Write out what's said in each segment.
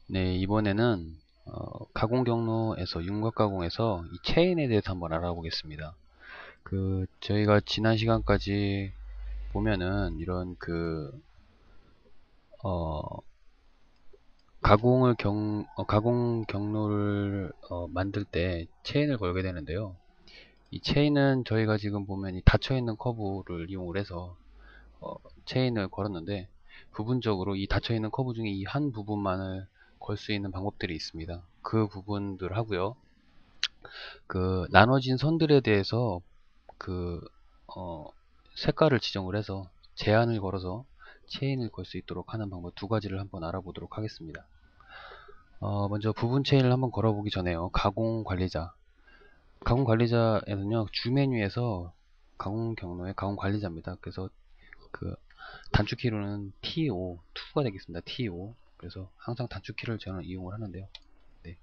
네, 이번에는 가공 경로에서 윤곽 가공에서 이 체인에 대해서 한번 알아보겠습니다. 저희가 지난 시간까지 보면은 이런 어, 가공 경로를 만들 때 체인을 걸게 되는데요. 이 체인은 저희가 지금 보면 이 닫혀 있는 커브를 이용을 해서 어, 체인을 걸었는데, 부분적으로 이 닫혀 있는 커브 중에 이 한 부분만을 걸 수 있는 방법들이 있습니다. 그 부분들 하고요. 나눠진 선들에 대해서 그, 어, 색깔을 지정을 해서 제한을 걸어서 체인을 걸 수 있도록 하는 방법 두 가지를 한번 알아보도록 하겠습니다. 먼저 부분 체인을 한번 걸어보기 전에요. 가공 관리자. 가공 관리자에는요, 주 메뉴에서 가공 경로의 가공 관리자입니다. 그래서 그 단축키로는 T5, 2가 되겠습니다. T5. 그래서 항상 단축키를 저는 이용을 하는데요. 네.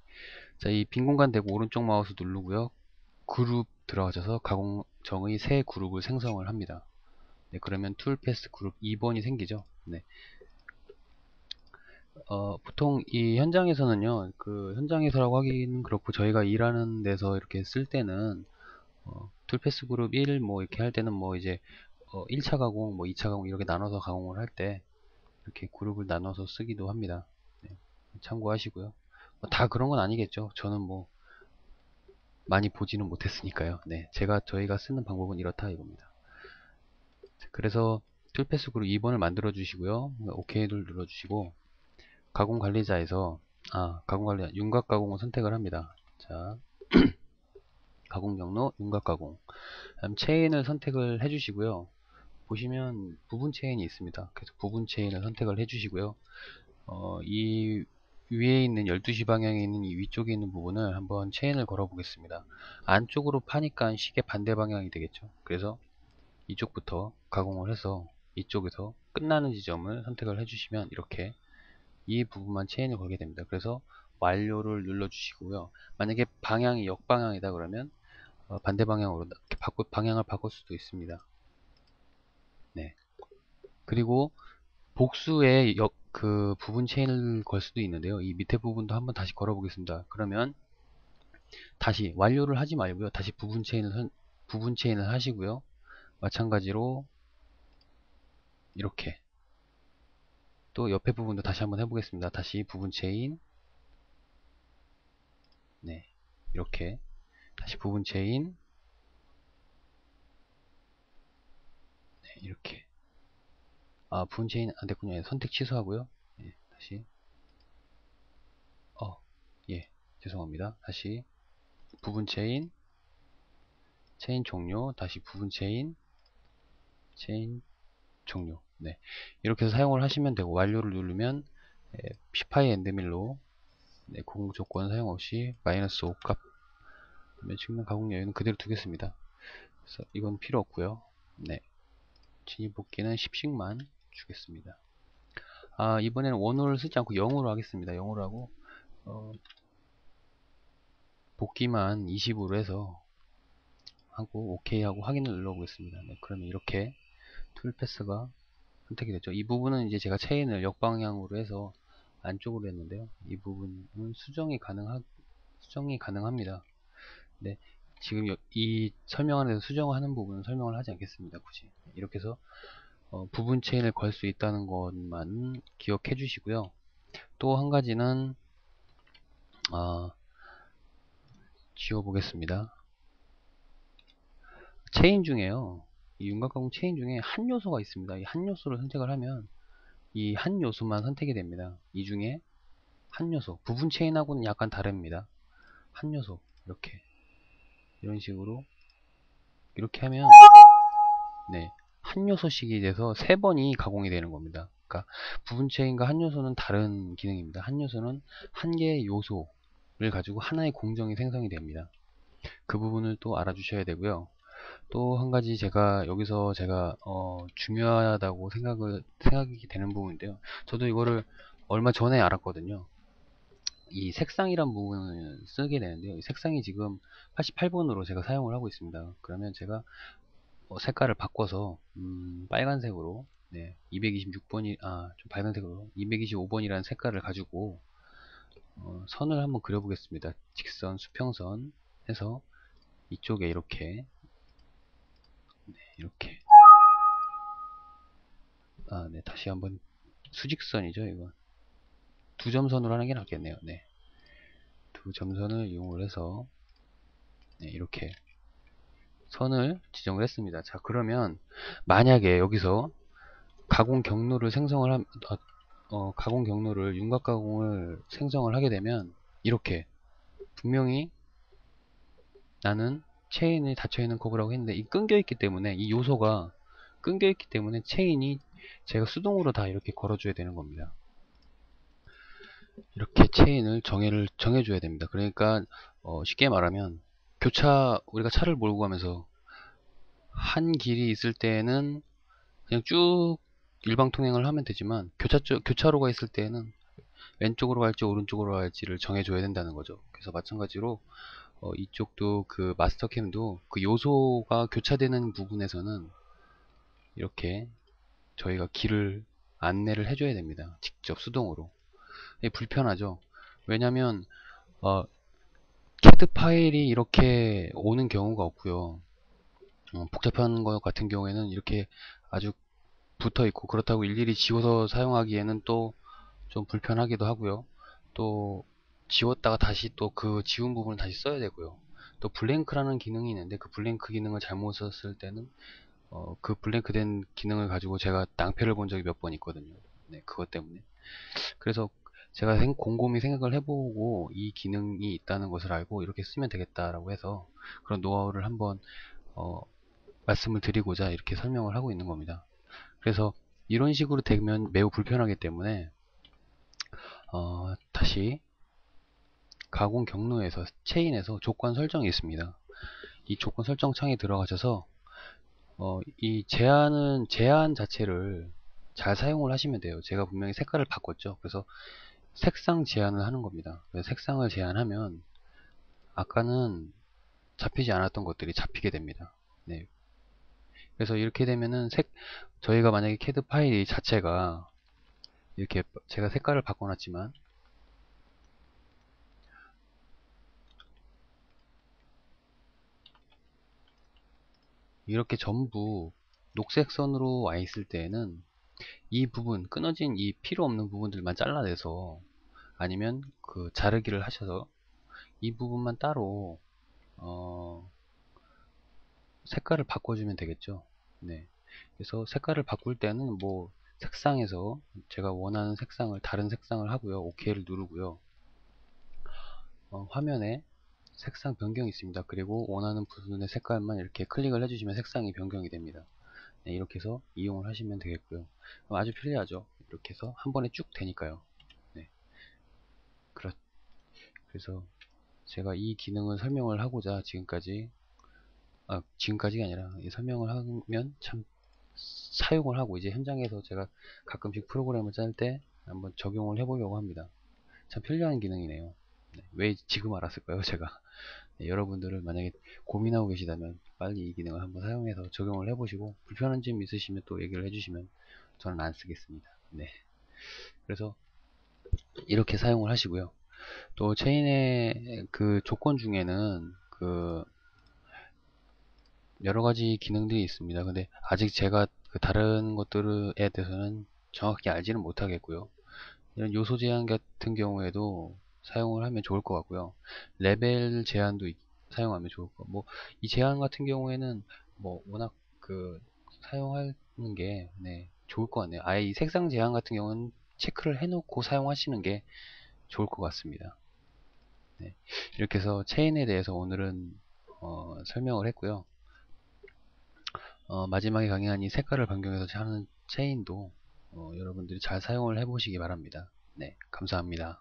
자, 이 빈 공간 대고 오른쪽 마우스 누르고요. 그룹 들어가셔서 가공정의 새 그룹을 생성을 합니다. 네, 그러면 툴패스 그룹 2번이 생기죠. 네. 보통 이 현장에서는요, 현장에서라고 하기는 그렇고, 저희가 일하는 데서 이렇게 쓸 때는, 툴패스 그룹 1, 뭐, 이렇게 할 때는 뭐, 이제, 1차 가공, 뭐, 2차 가공, 이렇게 나눠서 가공을 할 때, 이렇게 그룹을 나눠서 쓰기도 합니다. 네, 참고하시고요. 다 그런 건 아니겠죠. 저는 뭐, 많이 보지는 못했으니까요. 네, 저희가 쓰는 방법은 이렇다 이겁니다. 그래서 툴패스 그룹 2번을 만들어 주시고요. OK를 눌러 주시고, 가공 관리자에서 가공 관리자 윤곽 가공을 선택을 합니다. 자, 가공 경로 윤곽 가공. 다음 체인을 선택을 해 주시고요. 보시면 부분 체인이 있습니다. 그래서 부분 체인을 선택을 해 주시고요. 이 위에 있는 12시 방향에 있는 이 위쪽에 있는 부분을 한번 체인을 걸어 보겠습니다. 안쪽으로 파니까 시계 반대 방향이 되겠죠. 그래서 이쪽부터 가공을 해서 이쪽에서 끝나는 지점을 선택을 해 주시면 이렇게 이 부분만 체인을 걸게 됩니다. 그래서 완료를 눌러 주시고요. 만약에 방향이 역방향이다 그러면 반대 방향으로 이렇게 방향을 바꿀 수도 있습니다. 네. 그리고 복수의 부분 체인을 걸 수도 있는데요. 이 밑에 부분도 한번 다시 걸어 보겠습니다. 그러면 다시 완료를 하지 말고요. 다시 부분 체인을 하시고요. 마찬가지로 이렇게 또 옆에 부분도 다시 한번 해보겠습니다. 다시 부분 체인, 네, 이렇게 다시 부분 체인, 네, 이렇게. 부분 체인 안 됐군요. 선택 취소하고요. 네, 다시 예, 죄송합니다. 다시 부분 체인, 체인 종료, 다시 부분 체인, 체인 종료. 네, 이렇게 해서 사용을 하시면 되고, 완료를 누르면 피파이 엔드밀로, 네, 공조건 사용 없이 마이너스 5값 측면 가공 여유는 그대로 두겠습니다. 그래서 이건 필요 없고요. 네, 진입 복귀는 10씩만 주겠습니다. 이번에는 원호를 쓰지 않고 0으로 하겠습니다. 0으로 하고 복귀만 20으로 해서 하고 OK 하고 확인을 눌러 보겠습니다. 네, 그러면 이렇게 툴 패스가 선택이 됐죠. 이 부분은 이제 제가 체인을 역방향으로 해서 안쪽으로 했는데요. 이 부분은 수정이 가능합니다. 네, 지금 이 설명안에서 수정하는 부분은 설명을 하지 않겠습니다. 굳이. 이렇게 해서 부분 체인을 걸 수 있다는 것만 기억해 주시고요. 또 한 가지는 지워 보겠습니다. 체인 중에요. 이 윤곽가공 체인 중에 한 요소가 있습니다. 이 한 요소를 선택을 하면 이 한 요소만 선택이 됩니다. 이 중에 한 요소, 부분 체인하고는 약간 다릅니다. 한 요소, 이렇게 이런 식으로 이렇게 하면 네, 한 요소씩이 돼서 세 번이 가공이 되는 겁니다. 그러니까 부분 체인과 한 요소는 다른 기능입니다. 한 요소는 한 개의 요소를 가지고 하나의 공정이 생성이 됩니다. 그 부분을 또 알아주셔야 되고요. 또 한 가지 여기서 제가 중요하다고 생각이 되는 부분인데요. 저도 이거를 얼마 전에 알았거든요. 이 색상이란 부분을 쓰게 되는데요. 이 색상이 지금 88번으로 제가 사용을 하고 있습니다. 그러면 제가 색깔을 바꿔서 빨간색으로, 네, 226번이 좀 밝은 색으로 225번이라는 색깔을 가지고 선을 한번 그려보겠습니다. 직선, 수평선 해서 이쪽에 이렇게, 네, 이렇게. 네, 다시 한번 수직선이죠, 이건. 두 점선으로 하는 게 낫겠네요. 네, 두 점선을 이용을 해서 네, 이렇게 선을 지정을 했습니다. 자, 그러면 만약에 여기서 가공 경로를 생성을 가공 경로를 윤곽 가공을 생성을 하게 되면 이렇게 분명히 나는 체인이 닫혀있는 커브라고 했는데 이 끊겨있기 때문에 이 요소가 끊겨있기 때문에 체인이 제가 수동으로 다 이렇게 걸어줘야 되는 겁니다. 이렇게 체인을 정해줘야 됩니다. 그러니까 쉽게 말하면 우리가 차를 몰고 가면서 한 길이 있을 때는 그냥 쭉 일방통행을 하면 되지만 교차로가 있을 때는 왼쪽으로 갈지 오른쪽으로 갈지를 정해줘야 된다는 거죠. 그래서 마찬가지로 이쪽도 그 마스터캠도 그 요소가 교차되는 부분에서는 이렇게 저희가 길을 안내를 해줘야 됩니다. 직접 수동으로. 불편하죠. 왜냐면 CAD 파일이 이렇게 오는 경우가 없고요. 복잡한 것 같은 경우에는 이렇게 아주 붙어 있고 그렇다고 일일이 지워서 사용하기에는 또 좀 불편하기도 하고요. 또 지웠다가 다시 또 그 지운 부분을 다시 써야 되고요. 또 블랭크라는 기능이 있는데 그 블랭크 기능을 잘못 썼을 때는 그 블랭크 된 기능을 가지고 제가 낭패를 본 적이 몇 번 있거든요. 네, 그것 때문에. 그래서 제가 곰곰이 생각을 해보고 이 기능이 있다는 것을 알고 이렇게 쓰면 되겠다라고 해서 그런 노하우를 한번 말씀을 드리고자 이렇게 설명을 하고 있는 겁니다. 그래서 이런 식으로 되면 매우 불편하기 때문에 다시 가공 경로에서 체인에서 조건 설정이 있습니다. 이 조건 설정 창에 들어가셔서 이 제한 자체를 잘 사용을 하시면 돼요. 제가 분명히 색깔을 바꿨죠. 그래서 색상 제한을 하는 겁니다. 그래서 색상을 제한하면 아까는 잡히지 않았던 것들이 잡히게 됩니다. 네. 그래서 이렇게 되면은 저희가 만약에 CAD 파일 자체가 이렇게 제가 색깔을 바꿔놨지만 이렇게 전부 녹색 선으로 와 있을 때에는 이 부분 끊어진 이 필요 없는 부분들만 잘라내서 아니면 그 자르기를 하셔서 이 부분만 따로 색깔을 바꿔주면 되겠죠. 네. 그래서 색깔을 바꿀 때는 뭐 색상에서 제가 원하는 색상을 다른 색상을 하고요. OK를 누르고요. 화면에 색상 변경이 있습니다. 그리고 원하는 부분의 색깔만 이렇게 클릭을 해주시면 색상이 변경이 됩니다. 네, 이렇게 해서 이용을 하시면 되겠고요. 아주 편리하죠. 이렇게 해서 한 번에 쭉 되니까요. 네. 그래서 제가 이 기능을 설명을 하고자 지금까지가 아니라 이 설명을 하면 참 사용을 하고 이제 현장에서 제가 가끔씩 프로그램을 짤 때 한번 적용을 해보려고 합니다. 참 편리한 기능이네요. 네, 왜 지금 알았을까요, 제가? 네, 여러분들을 만약에 고민하고 계시다면 빨리 이 기능을 한번 사용해서 적용을 해보시고 불편한 점 있으시면 또 얘기를 해주시면 저는 안 쓰겠습니다. 네, 그래서 이렇게 사용을 하시고요. 또 체인의 그 조건 중에는 그 여러 가지 기능들이 있습니다. 근데 아직 제가 그 다른 것들에 대해서는 정확히 알지는 못하겠고요. 이런 요소 제한 같은 경우에도 사용을 하면 좋을 것 같고요. 레벨 제한도 사용하면 좋을 것 같고, 뭐, 이 제한 같은 경우에는 뭐, 워낙 그, 사용하는 게, 네, 좋을 것 같네요. 아예 이 색상 제한 같은 경우는 체크를 해놓고 사용하시는 게 좋을 것 같습니다. 네, 이렇게 해서 체인에 대해서 오늘은 설명을 했고요. 마지막에 강의한 이 색깔을 변경해서 하는 체인도 여러분들이 잘 사용을 해보시기 바랍니다. 네, 감사합니다.